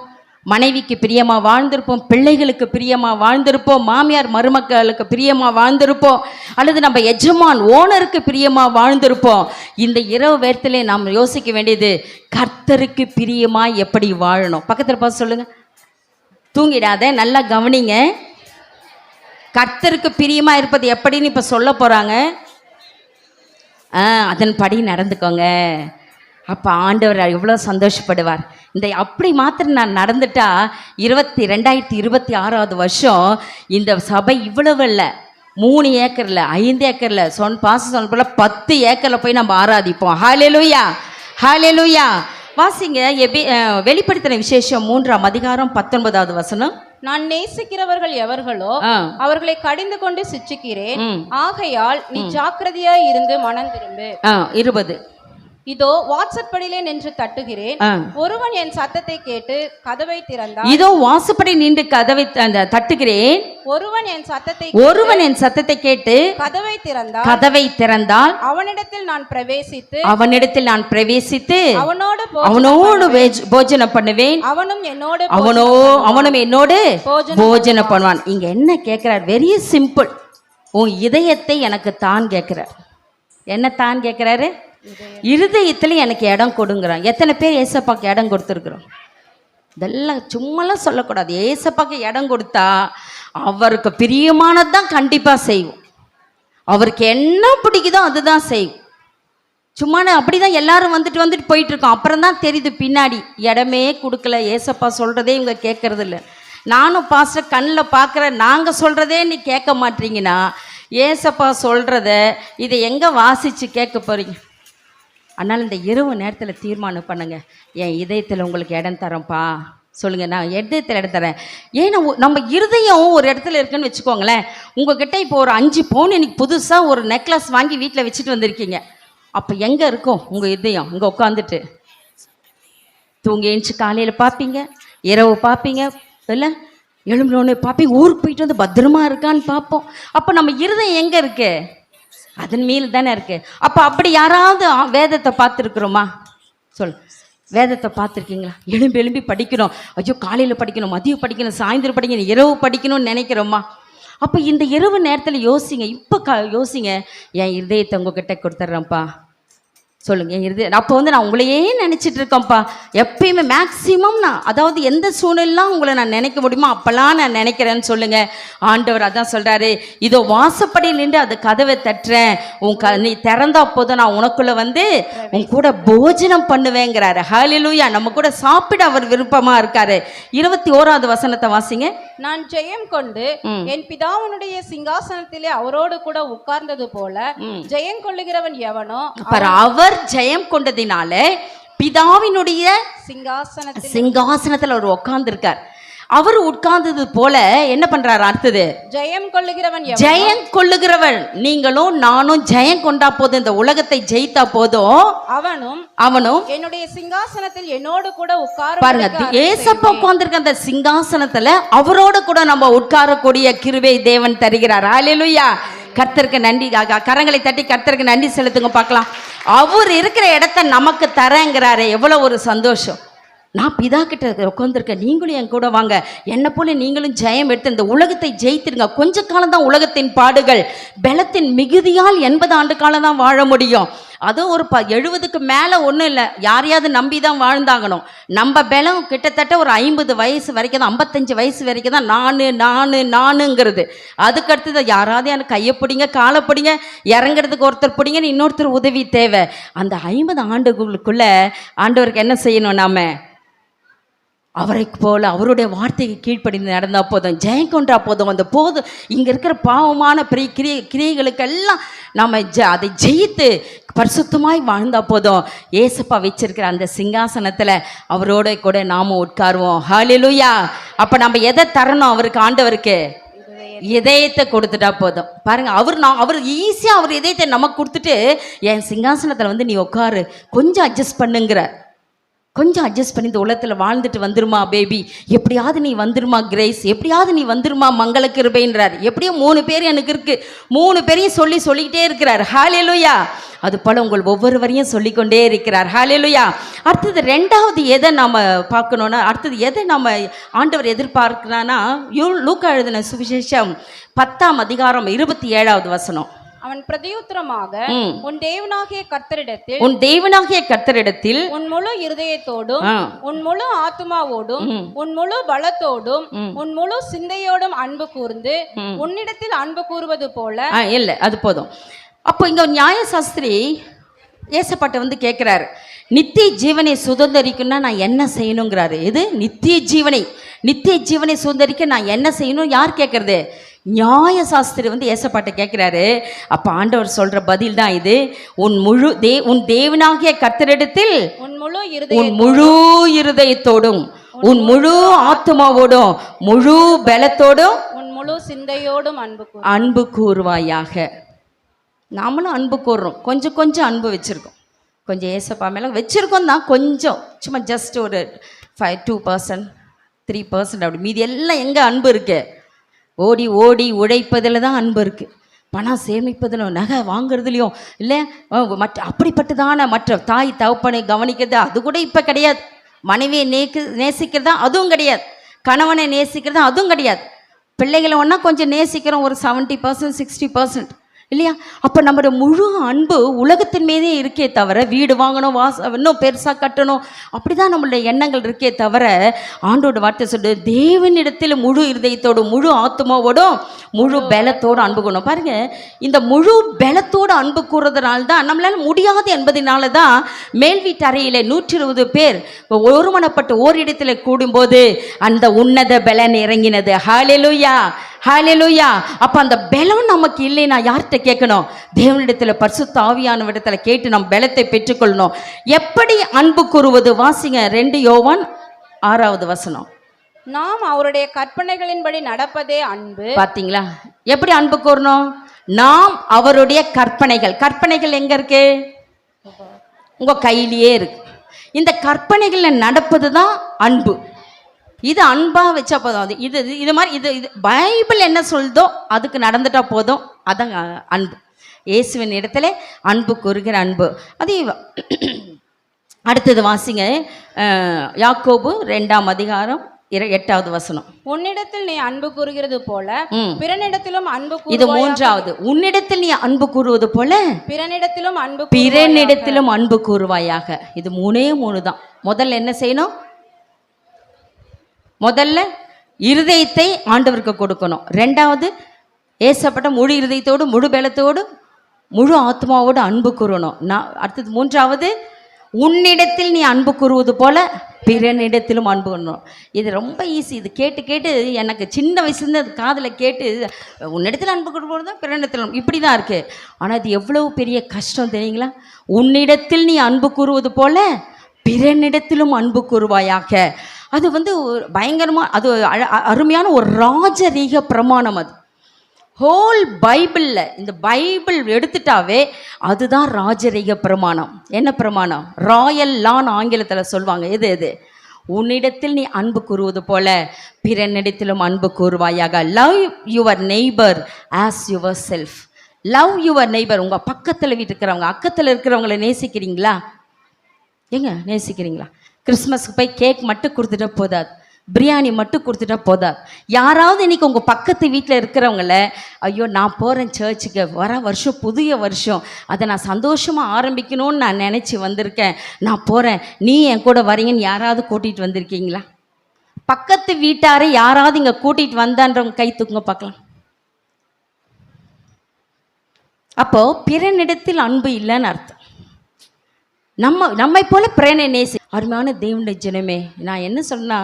மனைவிக்கு பிரியமா வாழ்ந்திருப்போம், பிள்ளைகளுக்கு பிரியமா வாழ்ந்திருப்போம், மாமியார் மருமக்களுக்கு பிரியமா வாழ்ந்திருப்போம், அல்லது நம்ம எஜமான் ஓனருக்கு பிரியமா வாழ்ந்திருப்போம். இந்த இரவு வேர்த்திலே நாம் யோசிக்க வேண்டியது, கர்த்தருக்கு பிரியமா எப்படி வாழணும். பக்கத்தில் பார்த்து சொல்லுங்க. தூங்கிடாத, நல்லா கவனிங்க. கர்த்தருக்கு பிரியமா இருப்பது எப்படின்னு இப்ப சொல்ல போறாங்க. அதன்படி நடந்துக்கோங்க. அப்போ ஆண்டவர் எவ்வளோ சந்தோஷப்படுவார். இந்த அப்படி மாத்திரம் நான் நடந்துட்டா 2026வது வருஷம் இந்த சபை இவ்வளவு இல்லை, 3 ஏக்கரில் 5 ஏக்கரில் சொன்ன போல 10 ஏக்கரில் போய் நம்ம ஆராதிப்போம். ஹல்லேலூயா. ஹல்லேலூயா. வாசிங்க. வெளிப்படுத்தின விசேஷம் 3ஆம் அதிகாரம் 19வது வசனம். நான் நேசிக்கிறவர்கள் எவர்களோ அவர்களை கடிந்து கொண்டு சிட்சிக்கிறேன். ஆகையால் நீ ஜாக்கிரதையாய் இருந்து மனம் திரும்பு. 20. இதோ வாசற்படியிலே நின்று தட்டுகிறேன். ஒருவன் என் சத்தத்தை கேட்டு கதவை திறந்தால், இதோ வாசப்படி நின்று கதவை தட்டுகிறேன். ஒருவன் என் சத்தத்தை கேட்டு கதவை திறந்தால் அவனிடத்தில் நான் பிரவேசித்து அவனோடு போஜனம் பண்ணுவேன், அவனும் என்னோடு போஜனம் பண்ணுவான். இங்க என்ன கேட்கிறார்? Very simple. உன் இதயத்தை எனக்கு தான் கேட்கிறார். என்ன தான் கேட்கிறாரு? இருதயத்தில் எனக்கு இடம் கொடுங்கிறான். எத்தனை பேர் ஏசப்பாக்கு இடம் கொடுத்துருக்குறோம்? இதெல்லாம் சும்மாலாம் சொல்லக்கூடாது. ஏசப்பாக்கு இடம் கொடுத்தா அவருக்கு பிரியமானதுதான் கண்டிப்பாக செய்வோம். அவருக்கு என்ன பிடிக்குதோ அதுதான் செய்வோம். சும்மா அப்படிதான் எல்லாரும் வந்துட்டு போயிட்டு இருக்கோம். அப்புறம் தான் தெரியுது பின்னாடி இடமே கொடுக்கல, ஏசப்பா சொல்கிறதே இவங்க கேட்கறது இல்லை. நானும் பாஸ்டர் கண்ணில் பார்க்குறேன், நாங்கள் சொல்கிறதே நீ கேட்க மாட்டீங்கன்னா ஏசப்பா சொல்கிறத இதை எங்கே வாசித்து கேட்க போகிறீங்க? அதனால் இந்த இரவு நேரத்தில் தீர்மானம் பண்ணுங்கள். என் இதயத்தில் உங்களுக்கு இடம் தரேன்ப்பா சொல்லுங்கள். நான் இதயத்தில் இடம் தரேன். ஏன்னா நம்ம இருதயம் ஒரு இடத்துல இருக்குன்னு வச்சுக்கோங்களேன். உங்ககிட்ட இப்போ ஒரு 5 பவுன் இன்னைக்கு புதுசாக ஒரு நெக்லஸ் வாங்கி வீட்டில் வச்சுட்டு வந்திருக்கீங்க. அப்போ எங்கே இருக்கும் உங்கள் இதயம்? இங்கே உட்காந்துட்டு தூங்கி எழுந்துச்சு காலையில் பார்ப்பீங்க, இரவு பார்ப்பீங்க, இல்லை எழும்புனோன்னு பார்ப்பீங்க, ஊருக்கு போயிட்டு வந்து பத்திரமா இருக்கான்னு பார்ப்போம். அப்போ நம்ம இருதயம் எங்கே இருக்கு? அதன் மேல் தானே இருக்கு. அப்போ அப்படி யாராவது வேதத்தை பார்த்துருக்குறோமா? சொல். வேதத்தை பார்த்துருக்கீங்களா? எழும்பி படிக்கணும். ஐயோ காலையில் படிக்கணும், மதியம் படிக்கணும், சாயந்தரம் படிக்கணும், இரவு படிக்கணும்னு நினைக்கிறோமா? அப்போ இந்த இரவு நேரத்தில் யோசிங்க. இப்போ யோசிங்க, என் இருதயத்தை உங்ககிட்ட கொடுத்துட்றேன்ப்பா சொல்லுங்க. என் இருதயம் அப்போ நான் உங்களையே நினச்சிட்டு இருக்கேன்ப்பா. எப்பயுமே மேக்சிமம் நான், அதாவது எந்த சூழ்நிலாம் உங்களை நான் நினைக்க முடியுமோ அப்போல்லாம் நான் நினைக்கிறேன்னு சொல்லுங்க. ஆண்டவர் அதான் சொல்கிறாரு, இதோ வாசப்படியில் நின்று அது கதவை தட்டுறேன், நீ திறந்தா போதும் நான் உனக்குள்ளே வந்து உன் கூட போஜனம் பண்ணுவேங்கிறாரு. ஹல்லேலூயா. நம்ம கூட சாப்பிட அவர் விருப்பமாக இருக்காரு. 21வது வசனத்தை வாசிங்க. நான் ஜெயம் கொண்டு என் பிதாவினுடைய சிங்காசனத்திலே அவரோடு கூட உட்கார்ந்தது போல ஜெயம் கொள்ளுகிறவன் எவனோ, அவர் ஜெயம் கொண்டதினால பிதாவினுடைய சிங்காசனத்தில் அவர் உட்கார்ந்து இருக்கார். அவர் உட்கார்ந்தது போல என்ன பண்றாரு? அடுத்தது ஜெயம் கொள்ளுகிறவன் நீங்களும் நானும் ஜெயம் கொண்டா போதும், இந்த உலகத்தை ஜெயித்தா போதும், அவனும் என்னுடைய சிங்காசனத்தில் என்னோடு கூட உட்கார. பாருங்க, ஏசப்பா உட்கார்ந்திருக்க அந்த சிங்காசனத்துல அவரோட கூட நம்ம உட்காரக்கூடிய கிருபை தேவன் தருகிறார். ஹல்லேலூயா. கர்த்தருக்கு நன்றி. கரங்களை தட்டி கர்த்தருக்கு நன்றி செலுத்துங்க பார்க்கலாம். அவர் இருக்கிற இடத்த நமக்கு தரங்கிறாரு. எவ்வளவு ஒரு சந்தோஷம். நான் பிதா கிட்ட உட்காந்துருக்கேன், நீங்களும் என் கூட வாங்க, என்னை போல நீங்களும் ஜெயம் எடுத்து இந்த உலகத்தை ஜெயித்திருங்க. கொஞ்ச காலம் தான் உலகத்தின் பாடுகள், பலத்தின் மிகுதியால் 80 ஆண்டு காலம் தான் வாழ முடியும். அதுவும் ஒரு 70க்கு மேலே ஒன்றும் இல்லை, யாரையாவது நம்பி தான் வாழ்ந்தாங்கணும். நம்ம பலம் கிட்டத்தட்ட ஒரு 50 வயசு வரைக்கும் தான், 55 வயசு வரைக்கும் தான் நானுங்கிறது. அதுக்கு அடுத்தது யாராவது எனக்கு கையை பிடிங்க, காலை பிடிங்க, இறங்குறதுக்கு ஒருத்தர் பிடிங்கன்னு இன்னொருத்தர் உதவி தேவை. அந்த 50 ஆண்டுகளுக்குள்ள ஆண்டவருக்கு என்ன செய்யணும்? நாம அவரை போல அவருடைய வார்த்தைக்கு கீழ்ப்படிந்து நடந்தால் போதும், ஜெயம் கொண்டா போதும். அந்த போதும் இங்கே இருக்கிற பாவமான கிரியைகளுக்கெல்லாம் நம்ம அதை ஜெயித்து பரிசுத்தமாய் வாழ்ந்தால் போதும். ஏசப்பா வச்சிருக்கிற அந்த சிங்காசனத்தில் அவரோட கூட நாம உட்காருவோம். ஹல்லேலூயா. அப்போ நம்ம எதை தரணும் அவருக்கு? ஆண்டவருக்கு இதயத்தை கொடுத்துட்டா போதும். பாருங்க, அவர் ஈஸியாக அவர் இதயத்தை நமக்கு கொடுத்துட்டு, என் சிங்காசனத்தில் வந்து நீ உட்காரு, கொஞ்சம் அட்ஜஸ்ட் பண்ணுங்கிற, கொஞ்சம் அட்ஜஸ்ட் பண்ணி இந்த உலகத்தில் வாழ்ந்துட்டு வந்துருமா பேபி, எப்படியாவது நீ வந்துருமா கிரேஸ், எப்படியாவது நீ வந்துருமா மங்கள கிருபைன்றார். எப்படியோ 3 பேர் எனக்கு இருக்குது, 3 பேரையும் சொல்லிக்கிட்டே இருக்கிறார். ஹல்லேலூயா. அது போல் உங்கள் ஒவ்வொருவரையும் சொல்லிக்கொண்டே இருக்கிறார். ஹல்லேலூயா. அடுத்தது 2வது எதை நாம் பார்க்கணுன்னா, அடுத்தது எதை நம்ம ஆண்டவர் எதிர்பார்க்கிறான்னா, லூக்கா எழுதின சுவிசேஷம் 10ஆம் அதிகாரம் 27வது வசனம். அவன் பிரதியுத்தரமாக, உன் தேவனாகிய கர்த்தரிடத்தில் உன் முழு இருதயத்தோடும் உன் முழு ஆத்துமாவோடும் உன் முழு பலத்தோடும் உன் முழு சிந்தையோடும் அன்பு கூர்ந்து உன்னிடத்தில் அன்பு கூறுவது போல. இல்லை, அது போதும். அப்போ இங்க நியாயசாஸ்திரி ஏசப்பாட்ட வந்து கேட்கிறாரு, நித்திய ஜீவனை சுதந்திரிக்கணும்னா நான் என்ன செய்யணுங்கிறாரு. இது நித்திய ஜீவனை சுதந்திரிக்க நான் என்ன செய்யணும்? யார் கேட்கறது? நியாயசாஸ்திரி வந்து ஏசப்பாட்ட கேட்குறாரு. அப்போ ஆண்டவர் சொல்கிற பதில் தான் இது. உன் தேவனாகிய கர்த்தரிடத்தில் உன் முழு இருதயத்தோடும் உன் முழு ஆத்துமாவோடும் முழு பலத்தோடும் உன் முழு சிந்தையோடும் அன்பு கூறுவாயாக. நாமளும் அன்பு கூறுறோம், கொஞ்சம் அன்பு வச்சுருக்கோம், கொஞ்சம் ஏசப்பா மேலே வச்சுருக்கோம் தான், கொஞ்சம் சும்மா ஜஸ்ட் ஒரு 2% 3% அப்படி. மீதி எல்லாம் எங்கே அன்பு இருக்கு? ஓடி உழைப்பதில் தான் அன்பு இருக்குது. பணம் சேமிப்பதிலும் நகை வாங்குறதுலையும் இல்லை, அப்படிப்பட்டதான மற்ற தாய் தகப்பனை கவனிக்கிறது அது கூட இப்போ கிடையாது. மனைவியை நேசிக்கிறதா அதுவும் கிடையாது. கணவனை நேசிக்கிறதா அதுவும் கிடையாது. பிள்ளைகளை ஒன்றா கொஞ்சம் நேசிக்கிறோம், ஒரு 70% 60% இல்லையா? அப்போ நம்மளோட முழு அன்பு உலகத்தின் மீதே இருக்கே தவிர, வீடு வாங்கணும், இன்னும் பெருசாக கட்டணும், அப்படி தான் நம்மளுடைய எண்ணங்கள் இருக்கே தவிர, ஆண்டோட வார்த்தை சொல்லு, தேவனிடத்தில் முழு இருதயத்தோடும் முழு ஆத்மாவோடும் முழு பலத்தோடு அன்பு கூறணும். பாருங்க, இந்த முழு பலத்தோடு அன்பு கூறுறதுனால தான், நம்மளால முடியாது என்பதனால தான் மேல் வீட்டு அறையில் 120 பேர் ஒருமனப்பட்டு ஓரிடத்தில் கூடும்போது அந்த உன்னத பலன் இறங்கினது. ஹல்லேலூயா. ஹல்லேலூயா. அப்போ அந்த பலம் நமக்கு இல்லைன்னா யார்கிட்ட கேட்கணும்? தேவனிடத்தில், பரிசுத்த ஆவியானவரிடத்தில் கேட்டு நம் பலத்தை பெற்றுக்கொள்ளணும். எப்படி அன்பு கூறுவது? வாசிங்க 2 யோவான் 6வது வசனம். நாம் அவருடைய கற்பனைகளின்படி நடப்பதே அன்பு. பார்த்தீங்களா? எப்படி அன்பு கூறணும்? நாம் அவருடைய கற்பனைகள் எங்க இருக்கு? உங்க கையிலேயே இருக்கு. இந்த கற்பனைகளில் நடப்பது தான் அன்பு. இது அன்பாக வச்சா போதும். அது இது மாதிரி இது பைபிள் என்ன சொல்லுதோ அதுக்கு நடந்துட்டா போதும். அதான் அன்பு. இயேசுவின் இடத்துல அன்பு கூறுகிற அன்பு. அது அடுத்தது வாசிங்க, யாக்கோபு 2ஆம் அதிகாரம் 8வது வசனம். உன்னிடத்தில் நீ அன்பு கூறுகிறது போல பிறனிடத்திலும் அன்பு கூறு. இது 3வது. உன்னிடத்தில் நீ அன்பு கூறுவது போல பிறனிடத்திலும் அன்பு கூறுவாயாக. இது 3 தான். முதல்ல என்ன செய்யணும்? முதல்ல இருதயத்தை ஆண்டவருக்கு கொடுக்கணும். 2வது ஏசப்பட்ட முழு இருதயத்தோடு முழு பலத்தோடு முழு ஆத்மாவோடு அன்பு கூறணும். அடுத்தது 3வது, உன்னிடத்தில் நீ அன்பு கூறுவது போல பிறனிடத்திலும் அன்பு கூறணும். இது ரொம்ப ஈஸி. இது கேட்டு எனக்கு சின்ன வயசுலேருந்து அது காதில் கேட்டு, உன்னிடத்தில் அன்பு கூறுவது தான் பிறனிடத்திலும், இப்படி தான் இருக்குது. ஆனால் இது எவ்வளவு பெரிய கஷ்டம் தெரியுங்களா? உன்னிடத்தில் நீ அன்பு கூறுவது போல பிறனிடத்திலும் அன்பு கூறுவாயாக. அது வந்து பயங்கரமாக, அது அருமையான ஒரு ராஜரீக பிரமாணம். அது ஹோல் பைபிளில், இந்த பைபிள் எடுத்துட்டாவே அதுதான் ராஜரீக பிரமாணம். என்ன பிரமாணம்? ராயல் லான்னு ஆங்கிலத்தில் சொல்லுவாங்க. எது? உன்னிடத்தில் நீ அன்பு கூறுவது போல பிறனிடத்திலும் அன்பு கூறுவாயாக. Love your neighbour as yourself. Love your neighbour. உங்கள் பக்கத்தில் இருக்கிறவங்க, அக்கத்தில் இருக்கிறவங்களை நேசிக்கிறீங்களா? நேசிக்கிறீங்களா? கிறிஸ்மஸ்க்கு போய் கேக் மட்டும் கொடுத்துட்டா போதாது, பிரியாணி மட்டும் கொடுத்துட்டா போதாது. யாராவது இன்னைக்கு உங்கள் பக்கத்து வீட்டில் இருக்கிறவங்கள, ஐயோ நான் போகிறேன் சர்ச்சுக்கு, வர வருஷம் புதிய வருஷம், அதை நான் சந்தோஷமாக ஆரம்பிக்கணும்னு நான் நினச்சி வந்திருக்கேன், நான் போகிறேன், நீ என் கூட வரீங்கன்னு யாராவது கூட்டிகிட்டு வந்திருக்கீங்களா? பக்கத்து வீட்டாரை யாராவது இங்கே கூட்டிகிட்டு வந்தான்றவங்க கை தூக்குங்க பார்க்கலாம். அப்போது பிறனிடத்தில் அன்பு இல்லைன்னு அர்த்தம். நம்மை போல பிறனை நேசி. அருமையான தேவனுடைய ஜனமே, நான் என்ன சொன்னா,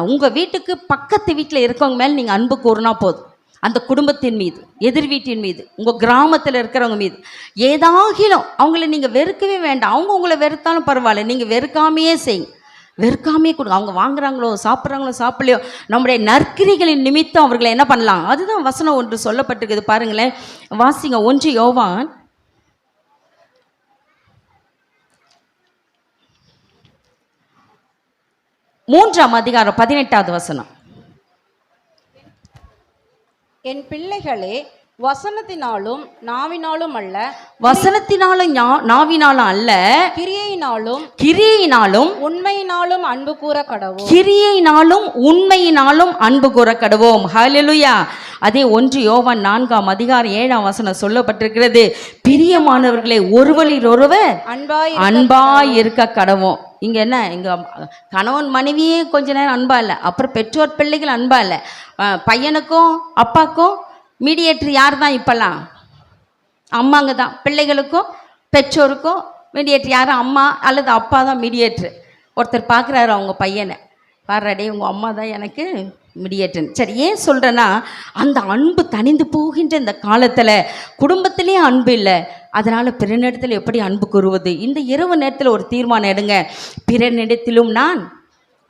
உங்கள் வீட்டுக்கு பக்கத்து வீட்டில் இருக்கவங்க மேலே நீங்கள் அன்பு கூறினா போதும். அந்த குடும்பத்தின் மீது, எதிர் வீட்டின் மீது, உங்கள் கிராமத்தில் இருக்கிறவங்க மீது ஏதாகிலும் அவங்கள நீங்கள் வெறுக்கவே வேண்டாம். அவங்க உங்களை வெறுத்தாலும் பரவாயில்ல, நீங்கள் வெறுக்காமையே செய்யுங்க, வெறுக்காமையே கொடுங்க. அவங்க வாங்குறாங்களோ சாப்பிட்றாங்களோ சாப்பிடலையோ, நம்முடைய நற்கிரிகளின் நிமித்தம் அவர்களை என்ன பண்ணலாம், அதுதான் வசனம் ஒன்று சொல்லப்பட்டிருக்குது. பாருங்களேன், வாசிங்க 1 யோவான் 3:18 என் பிள்ளைகளே, வசனத்தினாலும் நாவினாலும் அல்ல, வசனத்தினாலும் நாவினாலும் அல்ல, கிரியையினாலும் உண்மையினாலும் அன்பு கூற கடவோம். கிரியையினாலும் உண்மையினாலும் அன்பு கூற கடவோம். ஹல்லேலூயா. அதே 1 யோவான் 4:7 சொல்லப்பட்டிருக்கிறது, பிரியமானவர்களை ஒருவரில் ஒருவர் அன்பாய் இருக்க கடவோம். இங்கே என்ன, இங்கே கணவன் மனைவியே கொஞ்ச நேரம் அன்பா இல்லை, அப்புறம் பெற்றோர் பிள்ளைகள் அன்பா இல்லை, பையனுக்கும் அப்பாவுக்கும் மீடியேட்டர் யார் தான் இப்போல்லாம்? அம்மாங்க தான். பிள்ளைகளுக்கும் பெற்றோருக்கும் மீடியேட்டர் யார்? அம்மா அல்லது அப்பா தான் மீடியேட்ரு. ஒருத்தர் பார்க்குறாரு அவங்க பையனை, பாருடே உங்கள் அம்மா தான் எனக்கு மீடியேட்டர். சரி, ஏன் சொல்கிறேன்னா, அந்த அன்பு தணிந்து போகின்ற இந்த காலத்தில் குடும்பத்திலே அன்பு இல்லை. அதனால் பிறனிடத்தில் எப்படி அன்பு கூறுவது? இந்த இரவு நேரத்தில் ஒரு தீர்மானம் எடுங்க, பிறனிடத்திலும் நான்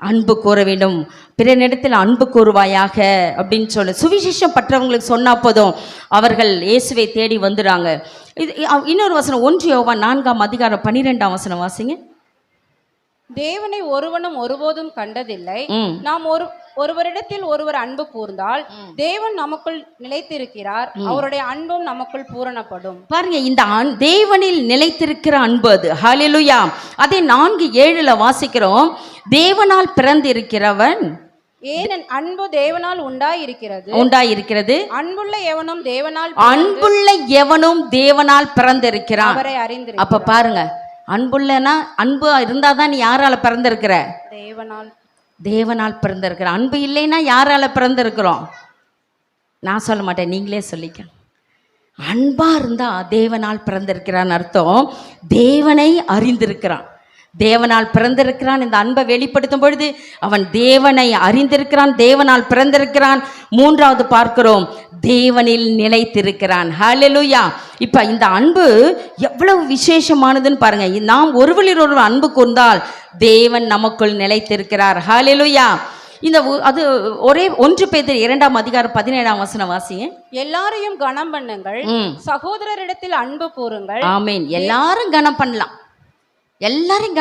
அன்பு கூற வேண்டும், பிறனிடத்தில் அன்பு கூறுவாயாக அப்படின்னு சொல்லு. சுவிசேஷம் பற்றவங்களுக்கு சொன்னால் போதும், அவர்கள் இயேசுவை தேடி வந்துடுறாங்க. இது இன்னொரு வசனம் 1 யோவான் 4:12 வாசிங்க. தேவனை ஒருவனும் ஒருபோதும் கண்டதில்லை. நாம் ஒருவரிடத்தில் ஒருவர் அன்பு கூர்ந்தால் தேவன் நமக்குள் நிலைத்திருக்கிறார், அவருடைய அன்பும் நமக்குள் பூரணப்படும். பாருங்க, இந்த தேவனில் நிலைத்திருக்கிற அன்பு அது. ஹல்லேலூயா. அதே 4:7 வாசிக்கிறோம், தேவனால் பிறந்திருக்கிறவன், ஏன் அன்பு தேவனால் உண்டாயிருக்கிறது, அன்புள்ள எவனும் தேவனால் பிறந்திருக்கிறான், அவரை அறிந்திருக்கிறான். அப்ப பாருங்க, அன்புள்ளனா, அன்பு இருந்தாதான் நீ யாரால பிறந்திருக்கிற? தேவனால் பிறந்திருக்கிற. அன்பு இல்லைன்னா யாரால பிறந்திருக்கிறோம்? நான் சொல்ல மாட்டேன், நீங்களே சொல்லிக்க. அன்பா இருந்தா தேவனால் பிறந்திருக்கிறான்னு அர்த்தம். தேவனை அறிந்திருக்கிறான், தேவனால் பிறந்திருக்கிறான். இந்த அன்பை வெளிப்படுத்தும் பொழுது அவன் தேவனை அறிந்திருக்கிறான், தேவனால் பிறந்திருக்கிறான். 3வது பார்க்கிறோம், தேவனில் நிலைத்திருக்கிறான். ஹல்லேலூயா. இப்போ இந்த அன்பு எவ்வளவு விசேஷமானதுன்னு பாருங்க. நாம் ஒருவரில் ஒருவர் அன்பு கூர்ந்தால் தேவன் நமக்குள் நிலைத்திருக்கிறார். ஹல்லேலூயா. இந்த அது ஒரே 1 பேதுரு 2:17 வாசிங்க. எல்லாரையும் கனம் பண்ணுங்கள், சகோதரரிடத்தில் அன்பு கூறுங்கள். ஆமீன். எல்லாரும் கனம் பண்ணலாம், எல்லாரும்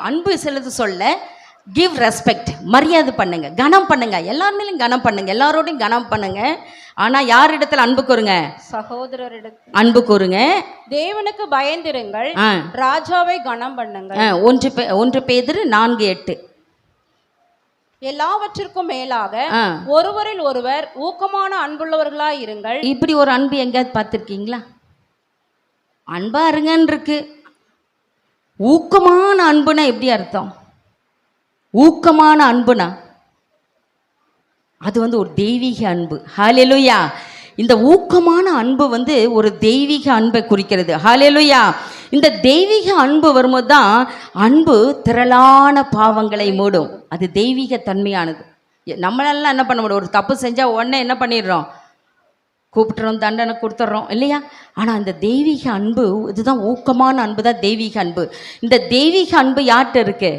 அன்பு செலுத்த சொல்ல, கிவ் ரெஸ்பெக்ட், மரியாதை பண்ணுங்க, கனம் பண்ணுங்க, எல்லாருமேலும் கனம் பண்ணுங்க, எல்லாரோடையும் கனம் பண்ணுங்க. ஆனா யார் இடத்துல அன்பு கூறுங்க? சகோதரரிடத்தில் அன்பு கூறுங்க. தேவனுக்கு பயந்திருங்கள், ராஜாவை கனம் பண்ணுங்க. 1 பேதுரு 4:8. எல்லாவற்றிற்கும் மேலாக ஒருவரில் ஒருவர் ஊக்கமான அன்புள்ளவர்களாய் இருங்கள். இப்படி ஒரு அன்பு எங்கேயாவது பார்த்துருக்கீங்களா? அன்பா இருங்கன்னு இருக்கு. ஊக்கமான அன்புனா எப்படி அர்த்தம்? ஊக்கமான அன்புனா அது ஒரு தெய்வீக அன்பு. ஹல்லேலூயா. இந்த ஊக்கமான அன்பு ஒரு தெய்வீக அன்பை குறிக்கிறது. ஹல்லேலூயா. இந்த தெய்வீக அன்பு வரும்போது தான் அன்பு திரளான பாவங்களை மூடும். அது தெய்வீக தன்மையானது. நம்மளெல்லாம் என்ன பண்ண முடியும்? ஒரு தப்பு செஞ்சால் உடனே என்ன பண்ணிடுறோம்? கூப்பிட்டுறோம், தண்டனை கொடுத்துட்றோம் இல்லையா? ஆனால் இந்த தெய்வீக அன்பு, இதுதான் ஊக்கமான அன்பு தான் தெய்வீக அன்பு. இந்த தெய்வீக அன்பு யார்கிட்ட இருக்கு?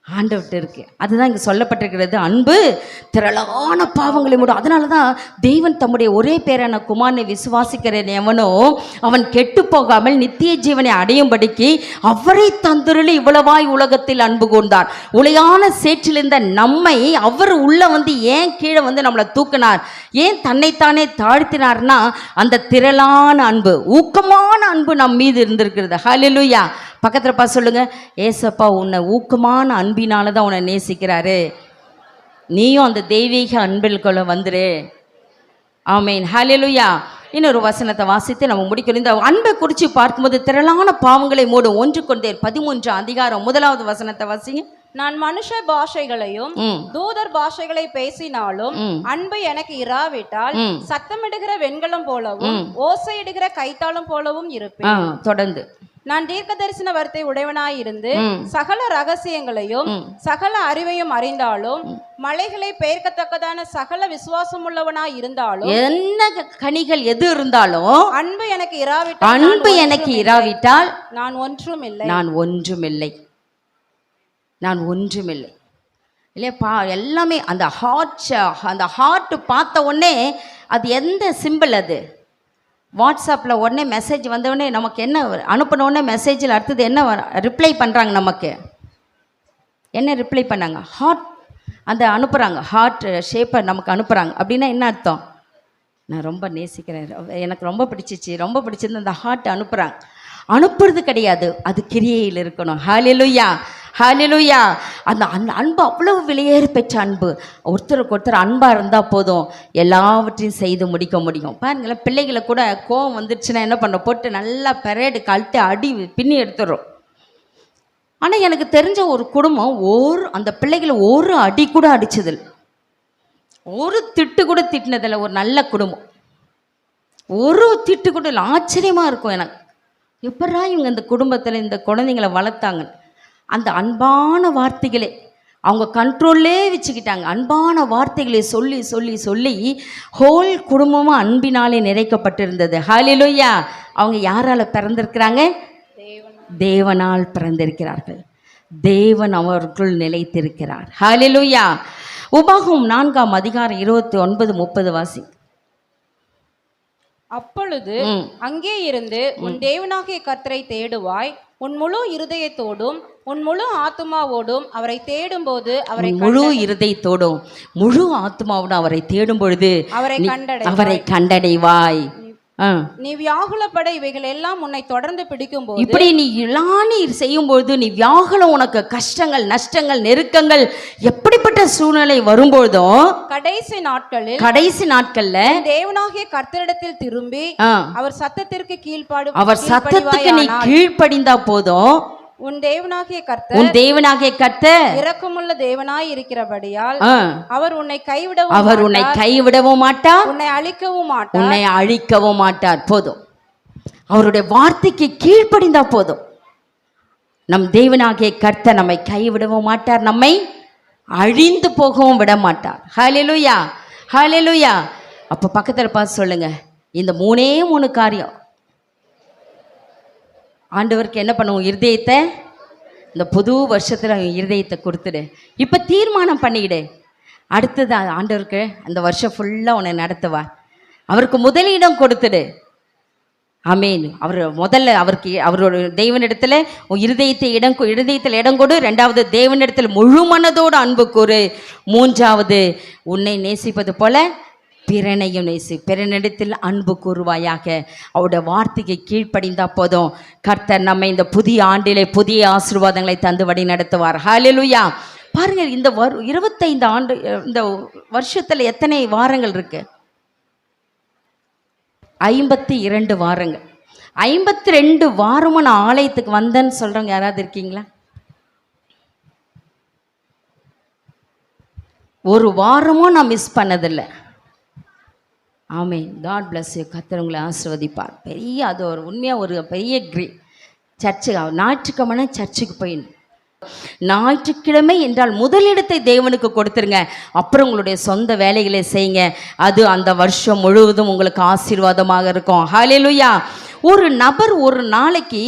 ஆண்டவர்கிட்ட இருக்கு. அதுதான் இங்கே சொல்லப்பட்டிருக்கிறது, அன்பு திரளான பாவங்களை மூடும். அதனால தான் தேவன் தம்முடைய ஒரே பேரான குமாரனை விசுவாசிக்கிறேன் எவனோ அவன் கெட்டு போகாமல் நித்திய ஜீவனை அடையும்படிக்கு அவரை தந்துருளி இவ்வளவாய் உலகத்தில் அன்பு கூர்ந்தார். உளையான சேற்றிலிருந்த நம்மை அவர் உள்ள ஏன் கீழே நம்மளை தூக்கினார், ஏன் தன்னைத்தானே தாழ்த்தினார்னா அந்த திரளான அன்பு, ஊக்கமான அன்பு நம் மீது இருந்திருக்கிறது. ஹல்லேலூயா. பக்கத்தில் பார்த்து சொல்லுங்க, ஏசப்பா உன்னை ஊக்கமான அன்பினால தான் உன்னை நேசிக்கிறாரு, நீயும் அந்த தெய்வீக அன்பிற்குள்ள வந்துரு. ஆமேன், ஹல்லேலூயா. இன்னொரு வசனத்தை வாசித்து நம்ம முடிக்கணும். இந்த அன்பை குறித்து பார்க்கும்போது திரளான பாவங்களை மூடும் 1 கொரிந்தியர் 13 அதிகாரம் 1வது வசனத்தை வாசிங்க. நான் மனுஷ பாஷைகளையும் தூதர் பாஷைகளை பேசினாலும் அன்பு எனக்கு இராவிட்டால் சத்தமிடுகிற வெண்கலம் போலவும் ஓசையிடுகிற கைத்தாளம் போலவும் இருப்பேன். தொடர்ந்து, நான் தீர்க்க தரிசன வார்த்தை உடையவனாயிருந்து சகல ரகசியங்களையும் சகல அறிவையும் அறிந்தாலும் மலைகளை பெயர்க்கத்தக்கதான சகல விசுவாசம் உள்ளவனாய் இருந்தாலும் என்ன கனிகள் எது இருந்தாலும் அன்பு எனக்கு இராவிட்டால் நான் ஒன்றுமில்லை. இல்லையா? எல்லாமே அந்த ஹார்ட் பார்த்த உடனே அது எந்த சிம்பிள், அது வாட்ஸ்அப்பில் உடனே மெசேஜ் வந்தவுடனே நமக்கு என்ன அனுப்பின உடனே மெசேஜில் அடுத்தது என்ன ரிப்ளை பண்ணுறாங்க, நமக்கு என்ன ரிப்ளை பண்ணாங்க? ஹார்ட் அந்த அனுப்புகிறாங்க, ஹார்ட் ஷேப்பை நமக்கு அனுப்புகிறாங்க. அப்படின்னா என்ன அர்த்தம்? நான் ரொம்ப நேசிக்கிறேன், எனக்கு ரொம்ப பிடிச்சிருந்து அந்த ஹார்ட் அனுப்புகிறாங்க. அனுப்புறது கிடையாது, அது கிரியையில் இருக்கணும். ஹல்லேலூயா, ஹல்லேலூயா. அந்த அன்பு அவ்வளவு விலையேறி பெற்ற அன்பு. ஒருத்தருக்கு ஒருத்தர் அன்பாக இருந்தால் போதும், எல்லாவற்றையும் செய்து முடிக்க முடியும். பாருங்களேன், பிள்ளைகளை கூட கோவம் வந்துடுச்சுன்னா என்ன பண்ண, போட்டு நல்லா பெரேடு கழட்டு அடி பின்னி எடுத்துடும். ஆனால் எனக்கு தெரிஞ்ச ஒரு குடும்பம் அந்த பிள்ளைகளை ஒரு அடி கூட அடிச்சதில்லை, ஒரு திட்டு கூட திட்டினதில்லை. ஒரு நல்ல குடும்பம், ஒரு திட்டு கூட இல்லை. ஆச்சரியமாக இருக்கும் எனக்கு, எப்படா இவங்க இந்த குடும்பத்தில் இந்த குழந்தைங்களை வளர்த்தாங்க. அந்த அன்பான வார்த்தைகளே அவங்க கண்ட்ரோல்லே வச்சுக்கிட்டாங்க. அன்பான வார்த்தைகளை சொல்லி சொல்லி சொல்லி ஹோல் குடும்பமும் அன்பினாலே நிறைக்கப்பட்டிருந்தது. ஹல்லேலூயா. அவங்க யாரால் பிறந்திருக்கிறாங்க? தேவனால் பிறந்திருக்கிறார்கள். தேவன் அவர்களுக்குள் நிலைத்திருக்கிறார். ஹல்லேலூயா. உபாகமம் 4 அதிகாரம் 29, 30 வாசி. அப்பொழுது அங்கே இருந்து உன் தேவனாகிய கர்த்தரை தேடுவாய், உன் முழு இருதயத்தோடும் உன் முழு ஆத்துமாவோடும் அவரை தேடும் போது முழு இருதயத்தோடும் முழு ஆத்துமாவோடும் அவரை தேடும் பொழுது அவரை கண்டடைவாய். நீ வியாகுலப்பட இவைகள் எல்லாம் உன்னை தொடர்ந்து பிடிக்கும் போது, இப்படி நீ இளானி செய்யும்போது, நீ வியாகுலம், உனக்கு கஷ்டங்கள் நஷ்டங்கள் நெருக்கங்கள் எப்படிப்பட்ட சூழ்நிலை வரும்போதும் கடைசி நாட்கள்ல தேவனாகிய கர்த்தரிடத்தில் திரும்பி அவர் சத்தத்திற்கு நீ கீழ்ப்படிந்தா போதும், உன் தேவனாகிய கர்த்தர் இரக்கமுள்ள தேவனாய் இருக்கிறபடியால் அவர் உன்னை கைவிடவும் மாட்டார், உன்னை அழிக்கவும் மாட்டார். போதும், அவருடைய வார்த்தைக்கு கீழ்ப்படிந்தா போதும். நம் தேவனாகிய கர்த்தர் நம்மை கைவிடவும் மாட்டார், நம்மை அழிந்து போகவும் விட மாட்டார். ஹல்லேலூயா, ஹல்லேலூயா. அப்போ பக்கத்தில் பார்த்து சொல்லுங்க, இந்த 3 காரியம் ஆண்டவருக்கு என்ன பண்ணுவோம்? இருதயத்தை இந்த புது வருஷத்தில் இருதயத்தை கொடுத்துடு. இப்போ தீர்மானம் பண்ணிக்கிடு. அடுத்தது ஆண்டவருக்கு அந்த வருஷம் ஃபுல்லாக உன்னை நடத்துவார். அவருக்கு முதலிடம் கொடுத்துடு. ஆமேன். அவரோட தேவனிடத்தில் இருதயத்தில் இடம் கொடு. 2வது, தேவனிடத்தில் முழு மனதோடு அன்பு கூறு. 3வது, உன்னை நேசிப்பது போல பிறனையும் நேசி, பிறனிடத்தில் அன்பு கூறுவாயாக. அவருடைய வார்த்தைக்கு கீழ்ப்படிந்தா போதும், கர்த்தர் நம்மை இந்த புதிய ஆண்டிலே புதிய ஆசீர்வாதங்களை தந்து வழி நடத்துவார். ஹல்லேலூயா. பாருங்கள், இந்த 25 ஆண்டு இந்த வருஷத்தில் எத்தனை வாரங்கள் இருக்கு? 52 வாரங்கள். 52 வாரமும் நான் ஆலயத்துக்கு வந்தேன்னு சொல்றவங்க யாராவது இருக்கீங்களா? ஒரு வாரமும் நான் மிஸ் பண்ணதில்லை. ஆமேன். God bless you. கர்த்தர் உங்களை ஆசீர்வதிப்பார். அது ஒரு உண்மையாக ஒரு பெரிய ஞாயிற்றுக்கிழமை சர்ச்சுக்கு போயிடணும். ஞாயிற்றுக்கிழமை என்றால் முதலிடத்தை தேவனுக்கு கொடுத்துருங்க. அப்புறம் உங்களுடைய சொந்த வேலைகளை செய்யுங்க. அது அந்த வருஷம் முழுவதும் உங்களுக்கு ஆசீர்வாதமாக இருக்கும். ஹல்லேலூயா. ஒரு நபர் ஒரு நாளைக்கு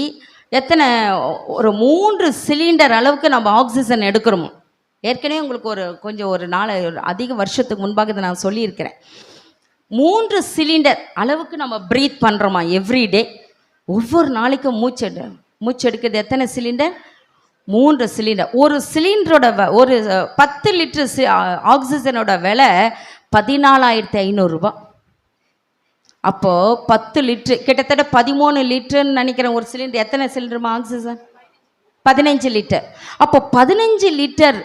ஒரு 3 சிலிண்டர் அளவுக்கு நம்ம ஆக்சிஜன் எடுக்கிறோமோ. ஏற்கனவே உங்களுக்கு ஒரு நாள் அதிக வருஷத்துக்கு முன்பாக இதை நான் சொல்லியிருக்கிறேன். 3 சிலிண்டர் அளவுக்கு நம்ம ப்ரீத் பண்ணுறோமா எவ்ரிடே. ஒவ்வொரு நாளைக்கும் மூச்சு எடுக்கிறது எத்தனை சிலிண்டர்? 3 சிலிண்டர். ஒரு சிலிண்டரோட ஒரு 10 லிட்டர் ஆக்சிஜனோட விலை 14,500 ரூபாய். அப்போது 10 லிட்ரு கிட்டத்தட்ட 13 லிட்டருன்னு நினைக்கிறேன். ஒரு சிலிண்டர் எத்தனை சிலிண்டருமா ஆக்சிஜன்? 15 லிட்டர். அப்போ 15 லிட்டர்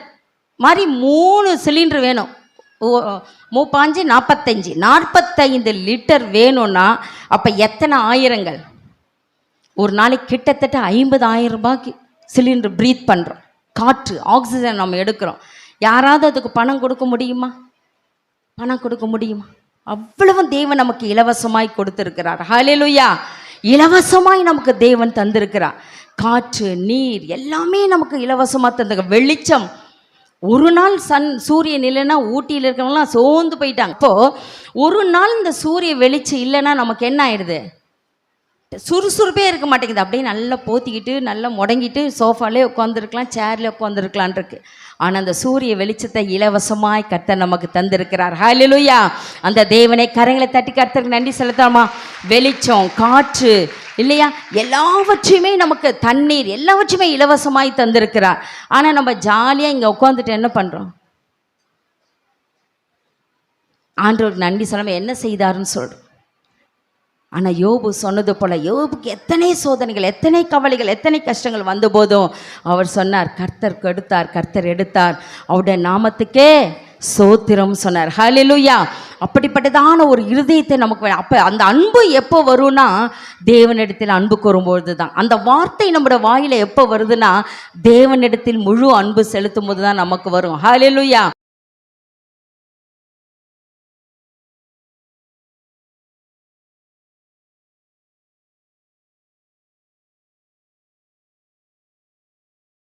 மாதிரி 3 சிலிண்டர் வேணும். 35 45 லிட்டர் வேணும்னா அப்போ எத்தனை ஆயிரங்கள்? ஒரு நாளைக்கு கிட்டத்தட்ட 50,000 ரூபாய்க்கு சிலிண்டர் ப்ரீத் பண்ணுறோம். காற்று, ஆக்சிஜன் நம்ம எடுக்கிறோம். யாராவது அதுக்கு பணம் கொடுக்க முடியுமா? பணம் கொடுக்க முடியுமா? அவ்வளவும் தேவன் நமக்கு இலவசமாய் கொடுத்திருக்கிறார். ஹல்லேலூயா! இலவசமாய் நமக்கு தேவன் தந்திருக்கிறார். காற்று, நீர் எல்லாமே நமக்கு இலவசமாக தந்த வெளிச்சம். ஒரு நாள் சூரியன் இல்லைன்னா ஊட்டியில் இருக்கிறவங்களாம் சோர்ந்து போயிட்டாங்க. இப்போது ஒரு நாள் இந்த சூரிய வெளிச்சம் இல்லைன்னா நமக்கு என்ன ஆயிடுது? சுறுசுறுப்பே இருக்க மாட்டேங்குது. அப்படியே நல்லா போத்திக்கிட்டு நல்லா முடங்கிட்டு சோஃபாலே உட்காந்துருக்கலாம், சேர்லேயே உட்காந்துருக்கலான் இருக்கு. ஆனால் அந்த சூரிய வெளிச்சத்தை இலவசமாய் கர்த்தர் நமக்கு தந்திருக்கிறார். ஹல்லேலூயா! அந்த தேவனை கரங்களை தட்டி கர்த்தருக்கு நன்றி செலுத்தாமா. வெளிச்சம், காற்று இல்லையா, எல்லாவற்றையுமே நமக்கு, தண்ணீர் எல்லாவற்றையுமே இலவசமாய் தந்திருக்கிறார். ஆனால் நம்ம ஜாலியாக இங்கே உட்காந்துட்டு என்ன பண்ணுறோம்? ஆண்டவருக்கு நன்றி சொல்லாமல் என்ன செய்தாருன்னு சொல்கிறோம். ஆனால் யோபு சொன்னது போல், யோபுக்கு எத்தனை சோதனைகள், எத்தனை கவலைகள், எத்தனை கஷ்டங்கள் வந்த போதும் அவர் சொன்னார், கர்த்தர் கெடுத்தார், கர்த்தர் எடுத்தார், அவருடைய நாமத்துக்கே சோத்திரம் சொன்னார். ஹல்லேலூயா! அப்படிப்பட்டதான ஒரு இருதயத்தை நமக்கு அப்போ அந்த அன்பு எப்போ வரும்னா தேவனிடத்தில் அன்பு கூறும்போது தான். அந்த வார்த்தை நம்முடைய வாயில் எப்போ வருதுன்னா தேவனிடத்தில் முழு அன்பு செலுத்தும் போது தான் நமக்கு வரும். ஹல்லேலூயா!